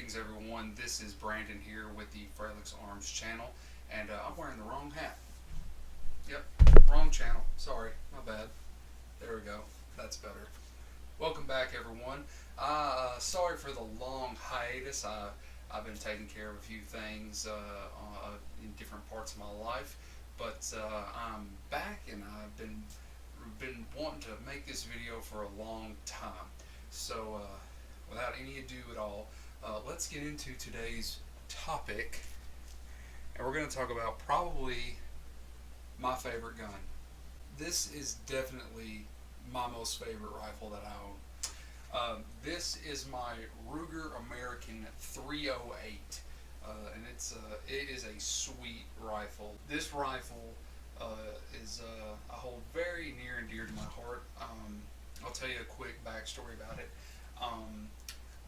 Greetings everyone, this is Brandon here with the Fralix Arms channel, and I'm wearing the wrong hat. Yep, wrong channel, sorry, my bad. There we go, that's better. Welcome back everyone. Sorry for the long hiatus. I've been taking care of a few things in different parts of my life, but I'm back and I've been wanting to make this video for a long time. So without any ado at all, let's get into today's topic, and we're going to talk about probably my favorite gun. This is definitely my most favorite rifle that I own. This is my Ruger American 308, and it is a sweet rifle. This rifle I hold very near and dear to my heart. I'll tell you a quick backstory about it.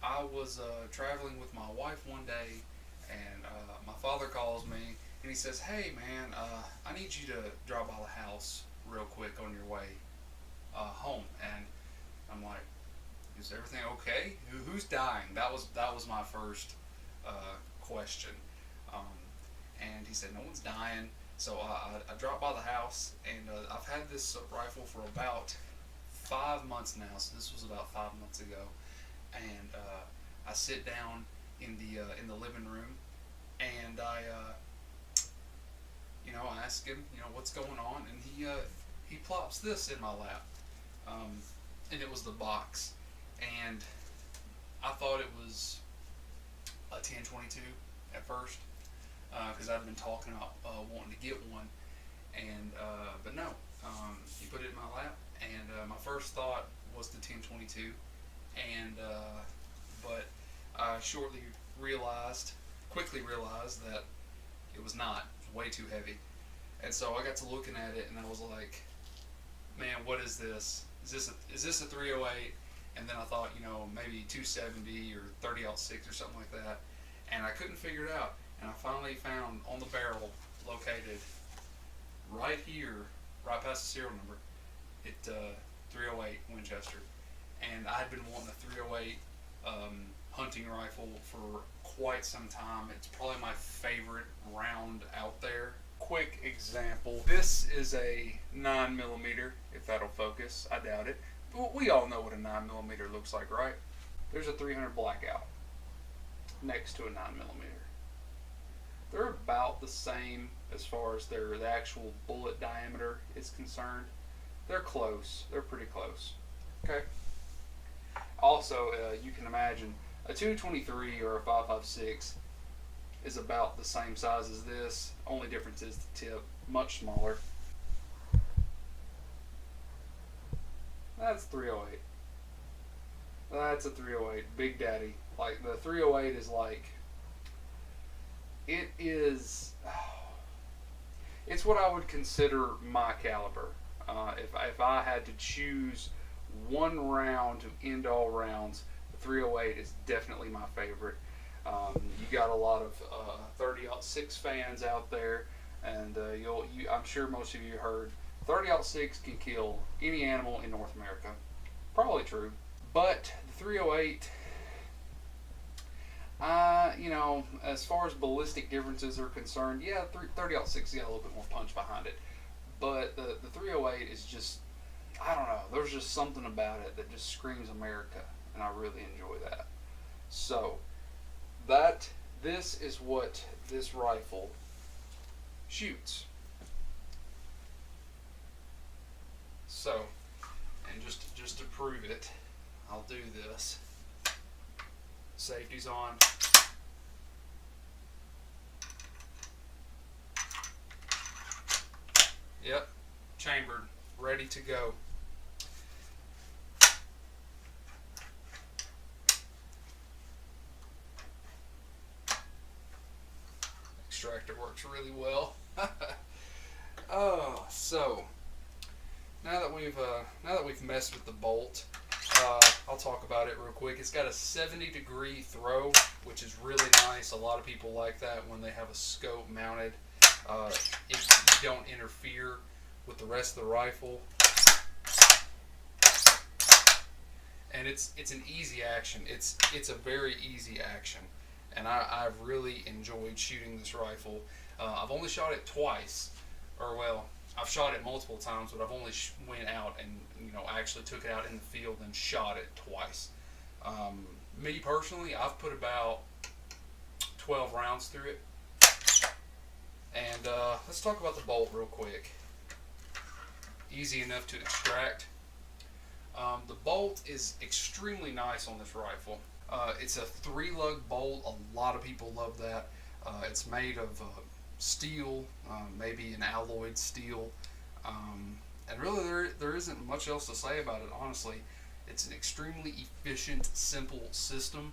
I was traveling with my wife one day, and my father calls me and he says, "Hey man, I need you to drop by the house real quick on your way home." And I'm like, "Is everything okay? Who's dying?" That was my first question. And he said, "No one's dying." So I dropped by the house, and I've had this rifle for about 5 months now. So this was about 5 months ago, and I sit down in the living room, and I ask him, what's going on, and he plops this in my lap, and it was the box, and I thought it was a 1022 at first, because I've been talking about wanting to get one, and but no, he put it in my lap, and my first thought was the 1022, and but I quickly realized that it was not. It was way too heavy, and so I got to looking at it, and I was like, "Man, what is this? Is this a 308?" And then I thought, maybe 270 or 30-06 or something like that, and I couldn't figure it out. And I finally found on the barrel, located right here, right past the serial number, 308 Winchester. And I had been wanting a 308 hunting rifle for quite some time. It's probably my favorite round out there. Quick example. This is a 9mm, if that'll focus. I doubt it. But we all know what a 9mm looks like, right? There's a 300 Blackout next to a 9mm. They're about the same as far as the actual bullet diameter is concerned. They're close. They're pretty close. Okay. Also, you can imagine a 223 or a 5.56 is about the same size as this. Only difference is the tip, much smaller. That's 308. That's a 308, Big Daddy. Like, the 308 is like, it's what I would consider my caliber. If I had to choose one round to end all rounds, the 308 is definitely my favorite. You got a lot of 30-06 fans out there, and I'm sure most of you heard 30-06 can kill any animal in North America. Probably true, but the 308. As far as ballistic differences are concerned, yeah, 30-06 got a little bit more punch behind it. But the 308 is just, I don't know, there's just something about it that just screams America, and I really enjoy that. So, this is what this rifle shoots. So, and just to prove it, I'll do this. Safety's on. Yep, chambered, ready to go. Extractor works really well. Oh, so now that we've messed with the bolt, I'll talk about it real quick. It's got a 70-degree throw, which is really nice. A lot of people like that when they have a scope mounted. If you don't interfere with the rest of the rifle. And it's an easy action. It's a very easy action. and I've really enjoyed shooting this rifle. I've only shot it twice, or well, I've shot it multiple times, but I've only went out and actually took it out in the field and shot it twice. Me personally, I've put about 12 rounds through it. And let's talk about the bolt real quick. Easy enough to extract. The bolt is extremely nice on this rifle. It's a 3-lug bolt. A lot of people love that. It's made of steel, maybe an alloyed steel. And really there isn't much else to say about it, honestly. It's an extremely efficient, simple system.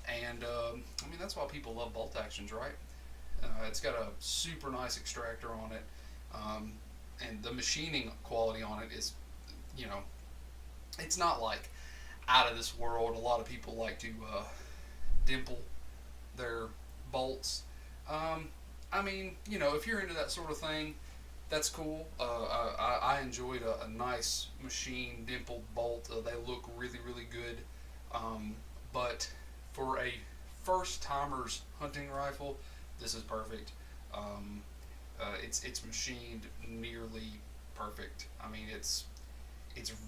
And I mean, that's why people love bolt actions, right? It's got a super nice extractor on it. And the machining quality on it is, it's not like out of this world. A lot of people like to dimple their bolts. I mean, if you're into that sort of thing, that's cool. I enjoyed a nice machine dimpled bolt. They look really, really good. But for a first timer's hunting rifle, this is perfect. It's machined nearly perfect. I mean, it's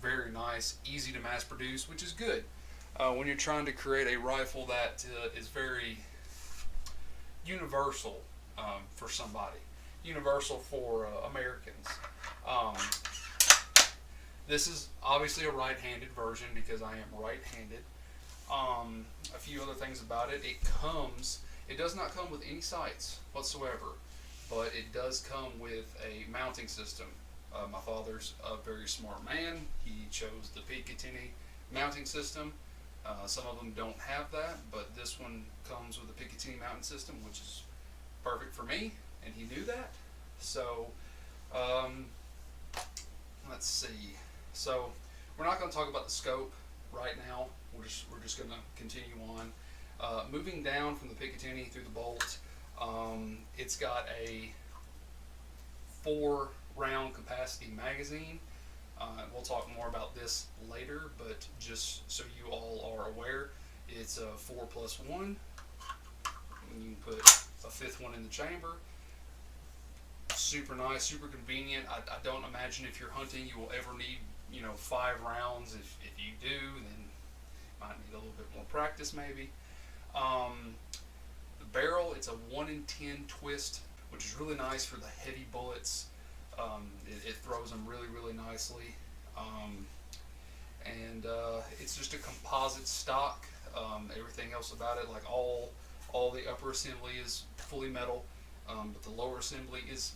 very nice, easy to mass produce, which is good when you're trying to create a rifle that is very universal for somebody, universal for Americans. Um, this is obviously a right-handed version because I am right-handed. A few other things about it. It does not come with any sights whatsoever, but it does come with a mounting system. My father's a very smart man. He chose the Picatinny mounting system. Some of them don't have that, but this one comes with a Picatinny mounting system, which is perfect for me, and he knew that. So, let's see. So, we're not going to talk about the scope right now. We're just going to continue on. Moving down from the Picatinny through the bolt, it's got a 4-round capacity magazine. We'll talk more about this later, but just so you all are aware, it's a 4+1. And you can put a 5th one in the chamber. Super nice, super convenient. I don't imagine if you're hunting you will ever need 5 rounds. If you do, then you might need a little bit more practice maybe. The barrel, it's a 1 in 10 twist, which is really nice for the heavy bullets. It throws them really, really nicely. And it's just a composite stock. Everything else about it, like all the upper assembly is fully metal, but the lower assembly is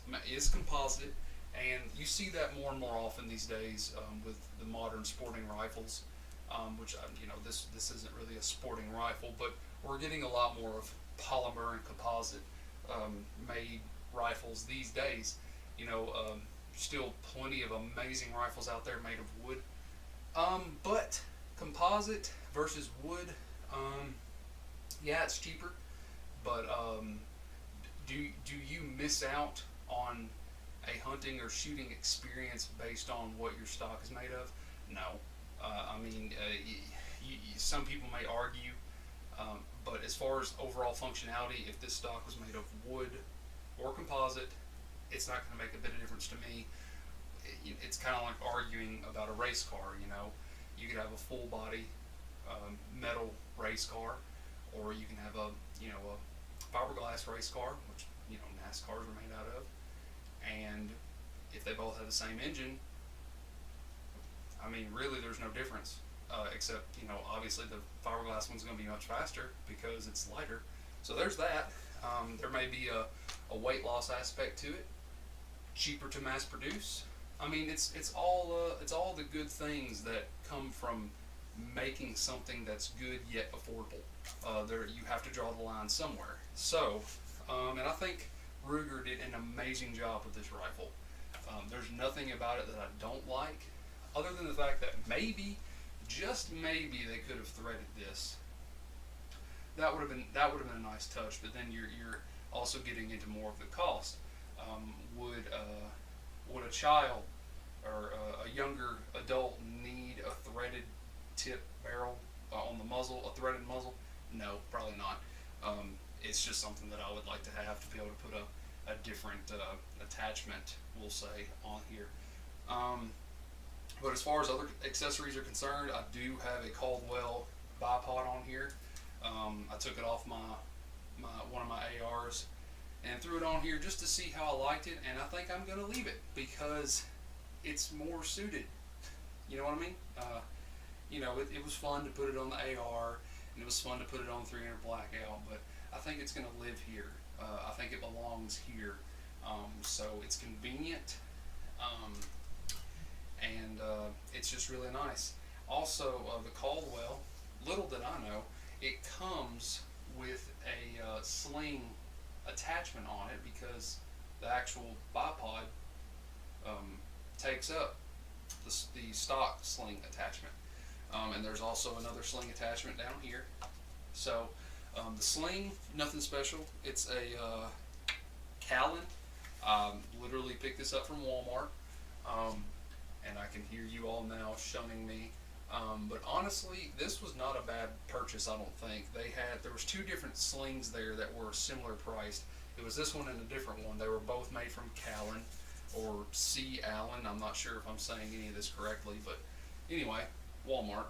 composite. And you see that more and more often these days with the modern sporting rifles, which this isn't really a sporting rifle, but we're getting a lot more of polymer and composite made rifles these days. Still plenty of amazing rifles out there made of wood, but composite versus wood, yeah, it's cheaper, but do you miss out on a hunting or shooting experience based on what your stock is made of? No. I mean, some people may argue, but as far as overall functionality, if this stock was made of wood or composite, it's not going to make a bit of difference to me. It's kind of like arguing about a race car. You could have a full body metal race car, or you can have a fiberglass race car, which NASCARs are made out of. And if they both have the same engine, I mean, really, there's no difference, except obviously the fiberglass one's going to be much faster because it's lighter. So there's that. There may be a weight loss aspect to it. Cheaper to mass produce. I mean, it's all the good things that come from making something that's good yet affordable. You have to draw the line somewhere. So, and I think Ruger did an amazing job with this rifle. There's nothing about it that I don't like, other than the fact that maybe, just maybe, they could have threaded this. That would have been a nice touch. But then you're also getting into more of the cost. Would a child or a younger adult need a threaded tip barrel on the muzzle, a threaded muzzle? No, probably not. it's just something that I would like to have to be able to put a different attachment, we'll say, on here. Um, but as far as other accessories are concerned, I do have a Caldwell bipod on here. I took it off one of my ARs and threw it on here just to see how I liked it, and I think I'm going to leave it because it's more suited. You know what I mean? It was fun to put it on the AR, and it was fun to put it on 300 Blackout, but I think it's going to live here. I think it belongs here. So it's convenient, and it's just really nice. Also, the Caldwell, little did I know, it comes with a sling attachment on it because the actual bipod takes up the stock sling attachment. And there's also another sling attachment down here. So the sling, nothing special. It's a Callan. Literally picked this up from Walmart. And I can hear you all now shunning me. But honestly, this was not a bad purchase, I don't think. There was two different slings there that were similar priced. It was this one and a different one. They were both made from Callan, or C. Allen. I'm not sure if I'm saying any of this correctly, but anyway, Walmart.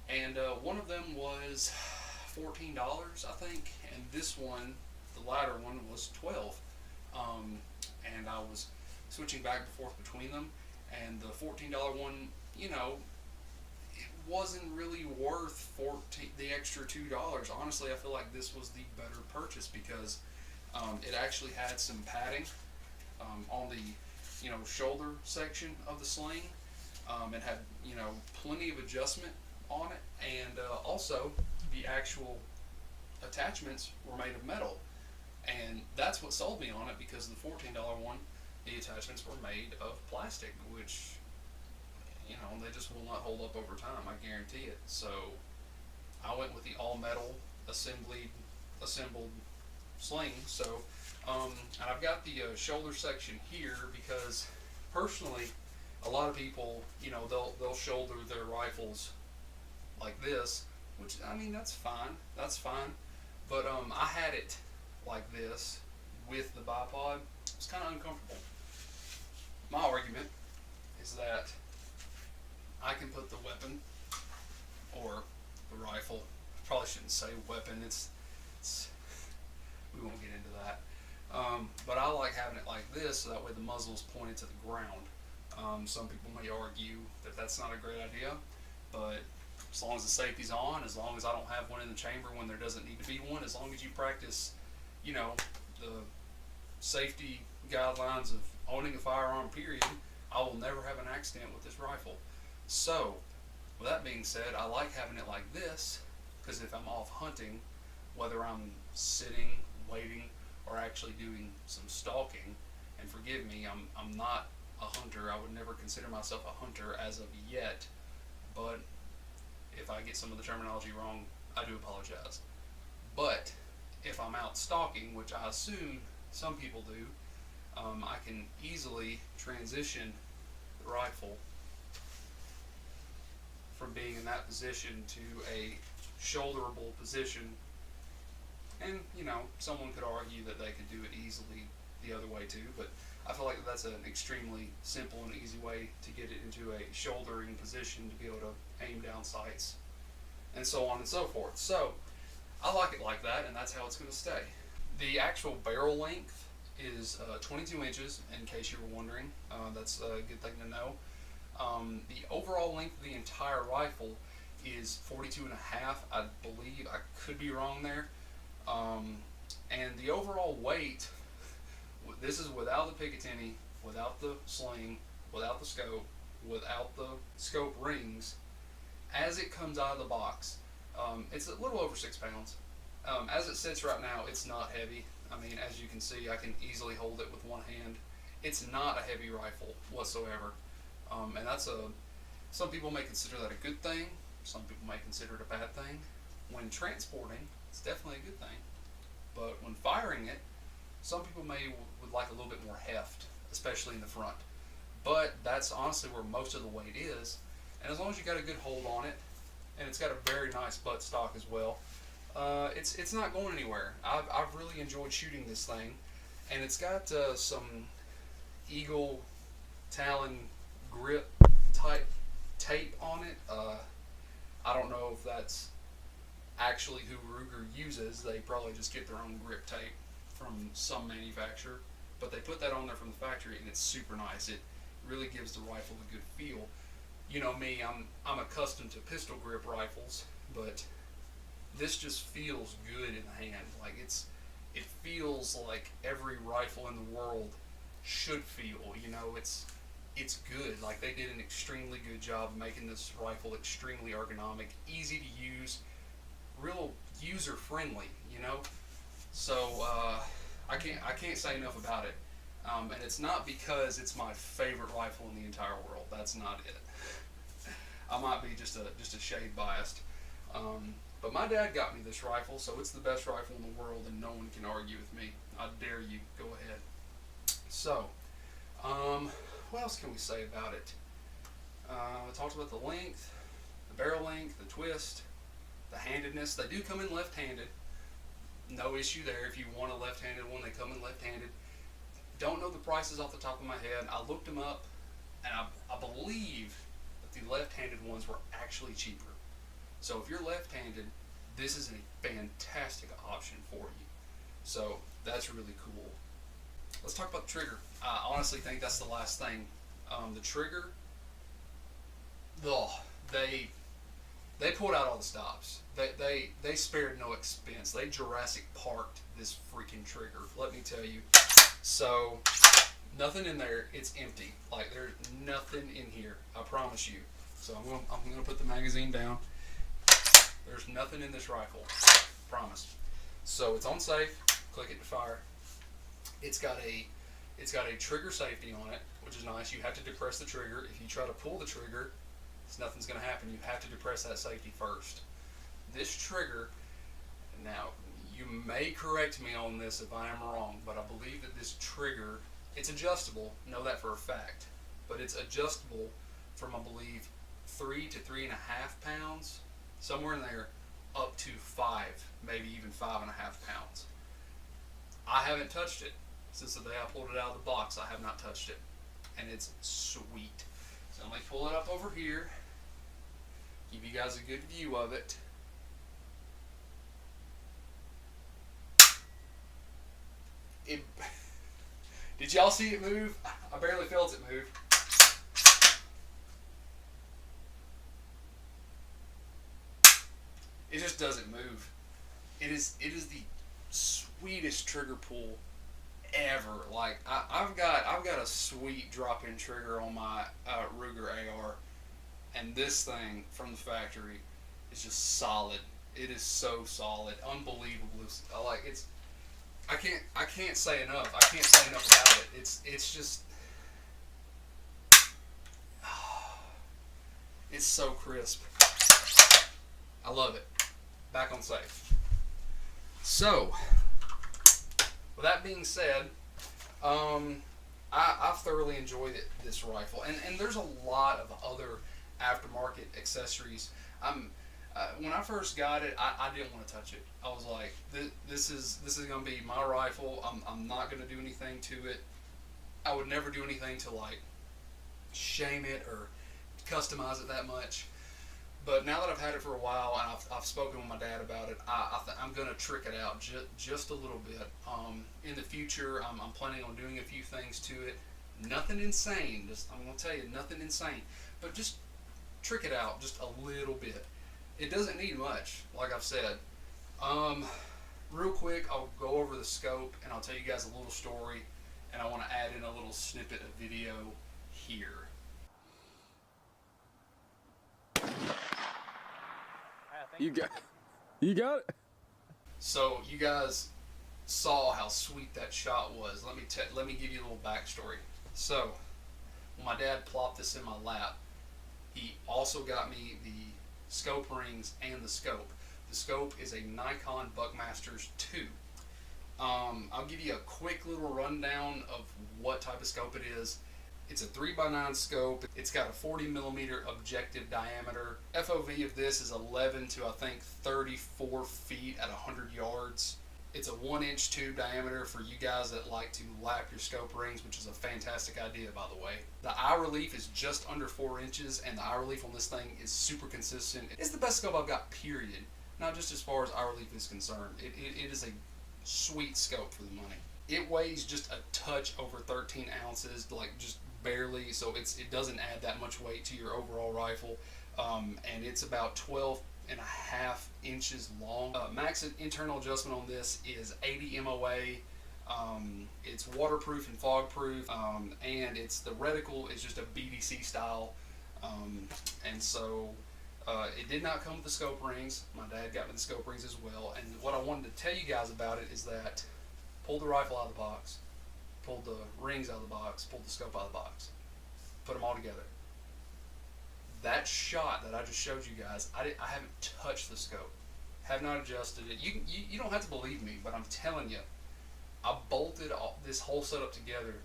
And one of them was $14, I think, and this one, the latter one, was $12. And I was switching back and forth between them, and the $14 one, it wasn't really worth the extra $2. Honestly, I feel like this was the better purchase because it actually had some padding on the shoulder section of the sling. It had plenty of adjustment on it, and also the actual attachments were made of metal, and that's what sold me on it because the $14 one, the attachments were made of plastic, which they just will not hold up over time, I guarantee it. So I went with the all metal assembled sling. So and I've got the shoulder section here because personally, a lot of people, they'll shoulder their rifles like this, which, I mean, that's fine, but I had it like this with the bipod. It's kind of uncomfortable. My argument is that I can put the weapon, or the rifle, I probably shouldn't say weapon, it's we won't get into that, but I like having it like this so that way the muzzle's pointed to the ground. Some people may argue that that's not a great idea, but as long as the safety's on, as long as I don't have one in the chamber when there doesn't need to be one, as long as you practice, the safety guidelines of owning a firearm, period, I will never have an accident with this rifle. So, with that being said, I like having it like this, because if I'm off hunting, whether I'm sitting, waiting, or actually doing some stalking, and forgive me, I'm not a hunter, I would never consider myself a hunter as of yet, but if I get some of the terminology wrong, I do apologize. But if I'm out stalking, which I assume some people do, I can easily transition the rifle from being in that position to a shoulderable position. And, someone could argue that they could do it easily the other way too, but I feel like that's an extremely simple and easy way to get it into a shouldering position to be able to aim down sights and so on and so forth. So I like it like that, and that's how it's going to stay. The actual barrel length is 22 inches, in case you were wondering. That's a good thing to know. The overall length of the entire rifle is 42 and a half, I believe. I could be wrong there. And the overall weight, this is without the Picatinny, without the sling, without the scope rings, as it comes out of the box. It's a little over 6 pounds. As it sits right now, it's not heavy. I mean, as you can see, I can easily hold it with one hand. It's not a heavy rifle whatsoever. And some people may consider that a good thing. Some people may consider it a bad thing. When transporting, it's definitely a good thing. But when firing it, some people would like a little bit more heft, especially in the front. But that's honestly where most of the weight is. And as long as you got a good hold on it, and it's got a very nice butt stock as well, It's not going anywhere. I've really enjoyed shooting this thing, and it's got some eagle talon grip type tape on it. I don't know if that's actually who Ruger uses. They probably just get their own grip tape from some manufacturer, but they put that on there from the factory, and it's super nice. It really gives the rifle a good feel. You know me, I'm accustomed to pistol grip rifles, but this just feels good in the hand. Like it feels like every rifle in the world should feel. You know, it's good. Like they did an extremely good job of making this rifle extremely ergonomic, easy to use, real user friendly. You know, so I can't say enough about it. And it's not because it's my favorite rifle in the entire world. That's not it. I might be just a shade biased. But my dad got me this rifle, so it's the best rifle in the world, and no one can argue with me. I dare you. Go ahead. So, what else can we say about it? I talked about the length, the barrel length, the twist, the handedness. They do come in left-handed. No issue there. If you want a left-handed one, they come in left-handed. Don't know the prices off the top of my head. I looked them up, and I believe that the left-handed ones were actually cheaper. So if you're left-handed, this is a fantastic option for you. So that's really cool. Let's talk about the trigger. I honestly think that's the last thing. The trigger, oh, they pulled out all the stops. They spared no expense. They Jurassic Parked this freaking trigger. Let me tell you. So nothing in there. It's empty. Like there's nothing in here. I promise you. So I'm gonna put the magazine down. There's nothing in this rifle. Promise. So it's on safe. Click it to fire. It's got a trigger safety on it, which is nice. You have to depress the trigger. If you try to pull the trigger, nothing's going to happen. You have to depress that safety first. This trigger, now you may correct me on this if I am wrong, but I believe that this trigger, it's adjustable. Know that for a fact, but it's adjustable from, I believe, 3 to 3.5 pounds, somewhere in there, up to 5, maybe even 5.5 pounds. I haven't touched it since the day I pulled it out of the box. I have not touched it, and it's sweet. So let me pull it up over here, give you guys a good view of it. Did y'all see it move? I barely felt it move. It just doesn't move. It is the sweetest trigger pull ever. Like I've got a sweet drop-in trigger on my Ruger AR, and this thing from the factory is just solid. It is so solid, unbelievable. Like it's, I can't say enough. I can't say enough about it. It's just, it's so crisp. I love it. Back on safe. So, with that being said, I've thoroughly enjoyed this rifle, and there's a lot of other aftermarket accessories. When I first got it, I didn't want to touch it. I was like, this is gonna be my rifle. I'm not gonna do anything to it. I would never do anything to like shame it or customize it that much. But now that I've had it for a while and I've spoken with my dad about it, I'm going to trick it out just a little bit. In the future, I'm planning on doing a few things to it. Nothing insane. I'm going to tell you, nothing insane. But just trick it out just a little bit. It doesn't need much, like I've said. Real quick, I'll go over the scope and I'll tell you guys a little story. And I want to add in a little snippet of video here. You got it. So you guys saw how sweet that shot was. Let me give you a little backstory. So when my dad plopped this in my lap, he also got me the scope rings and the scope. The scope is a Nikon Buckmasters 2. I'll give you a quick little rundown of what type of scope it is. It's a 3x9 scope. It's got a 40 millimeter objective diameter. FOV of this is 11 to I think 34 feet at 100 yards. It's a 1-inch tube diameter for you guys that like to lap your scope rings, which is a fantastic idea, by the way. The eye relief is just under 4 inches, and the eye relief on this thing is super consistent. It's the best scope I've got, period. Not just as far as eye relief is concerned. It is a sweet scope for the money. It weighs just a touch over 13 ounces, like just barely, so it doesn't add that much weight to your overall rifle. And it's about 12.5 inches long. Max internal adjustment on this is 80 MOA. It's waterproof and fog proof, and the reticle is just a BDC style. And so it did not come with the scope rings. My dad got me the scope rings as well. And what I wanted to tell you guys about it is that pulled the rifle out of the box, pulled the rings out of the box, pulled the scope out of the box, put them all together. That shot that I just showed you guys, I haven't touched the scope, have not adjusted it. You don't have to believe me, but I'm telling you, I bolted this whole setup together,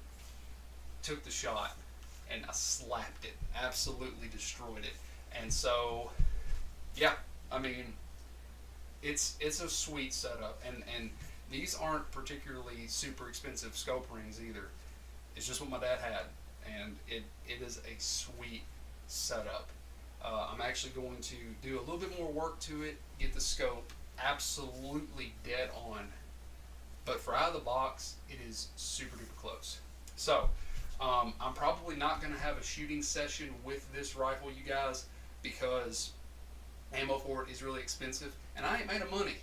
took the shot, and I slapped it, absolutely destroyed it. And so, yeah, I mean, it's a sweet setup, and these aren't particularly super expensive scope rings either. It's just what my dad had, and it is a sweet setup. I'm actually going to do a little bit more work to it, get the scope absolutely dead on, but for out of the box, it is super duper close. So, I'm probably not going to have a shooting session with this rifle, you guys, because ammo for it is really expensive, and I ain't made of money.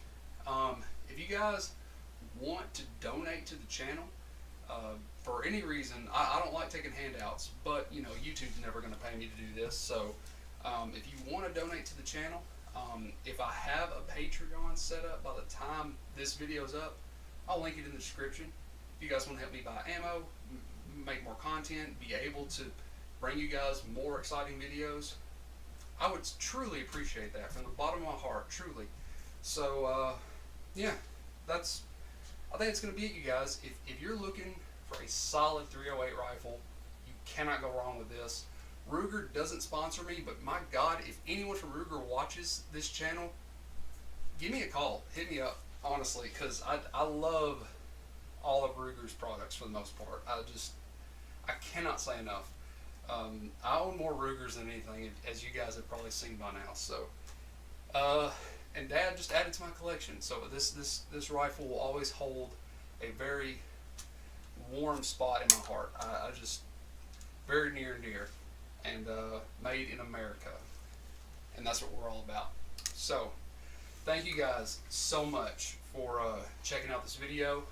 If you guys want to donate to the channel for any reason, I don't like taking handouts, but you know, YouTube's never going to pay me to do this. So if you want to donate to the channel, if I have a Patreon set up by the time this video's up, I'll link it in the description. If you guys want to help me buy ammo, make more content, be able to bring you guys more exciting videos, I would truly appreciate that from the bottom of my heart, truly. So yeah, I think it's going to be it, you guys. If you're looking for a solid 308 rifle, you cannot go wrong with this. Ruger doesn't sponsor me, but my God, if anyone from Ruger watches this channel, give me a call. Hit me up, honestly, because I love all of Ruger's products for the most part. I cannot say enough. I own more Rugers than anything, as you guys have probably seen by now. So, and Dad just added to my collection. So this rifle will always hold a very warm spot in my heart. I just very near and dear, and made in America, and that's what we're all about. So, thank you guys so much for checking out this video.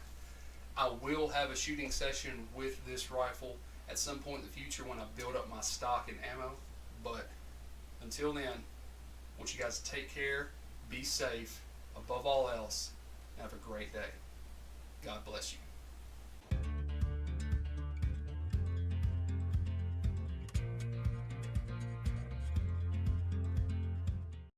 I will have a shooting session with this rifle at some point in the future when I build up my stock and ammo. But until then, I want you guys to take care, be safe, above all else, and have a great day. God bless you.